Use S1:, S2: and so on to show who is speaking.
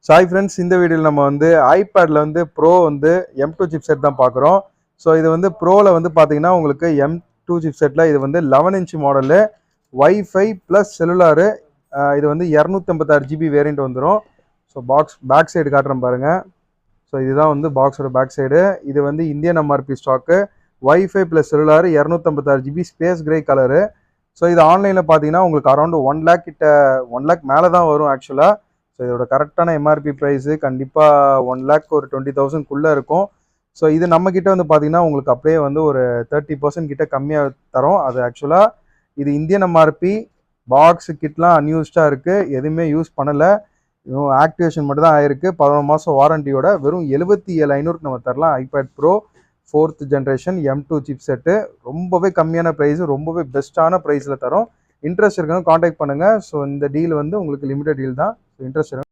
S1: Sai friends, இந்த வீடியோவில் நம்ம வந்து ஐபேடில் வந்து ப்ரோ வந்து M2 சிப்செட் தான் பார்க்குறோம். ஸோ இது வந்து ப்ரோவில் வந்து பார்த்தீங்கன்னா உங்களுக்கு M2 சிப்செட்டில் இது வந்து 11 inch model, wifi plus cellular. இது வந்து 256 GB வேரியண்ட் வந்துடும். ஸோ பேக் சைடு காட்டுறேன் பாருங்கள். ஸோ இதுதான் வந்து பாக்ஸோட பேக் சைடு. இது வந்து Indian MRP stock, wifi plus cellular, 256 GB, space grey colour. So இது ஆன்லைனில் பார்த்தீங்கன்னா உங்களுக்கு அரௌண்ட் 1 லேக் கிட்ட 1 லேக் மேலே தான் வரும் ஆக்சுவலாக. ஸோ இதோட கரெக்டான எம்ஆர்பி ப்ரைஸு கண்டிப்பாக 1 லேக் ஒரு 20,000க்குள்ளே இருக்கும். ஸோ இது நம்மக்கிட்ட வந்து பார்த்தீங்கன்னா உங்களுக்கு அப்படியே வந்து ஒரு 30% கிட்ட கம்மியாக தரோம். அது ஆக்சுவலாக இது இந்தியன் எம்ஆர்பி, பாக்ஸு கிட்லாம் அன்யூஸ்டாக இருக்குது, எதுவுமே யூஸ் பண்ணலை, இன்னும் ஆக்டிவேஷன் மட்டும் தான் ஆயிருக்கு. 11 மாதம் வாரண்டியோட வெறும் 77,500க்கு நம்ம தரலாம். IPad bro 4th generation M2 chip set ரொம்பவே கம்மியான ப்ரைஸு, ரொம்பவே பெஸ்ட்டான ப்ரைஸில் தரோம். இன்ட்ரெஸ்ட் இருக்குன்னு காண்டாக்ட் பண்ணுங்கள். ஸோ இந்த டீல் வந்து உங்களுக்கு லிமிடெட் டீல் தான். இன்ட்ரெஸ்ட்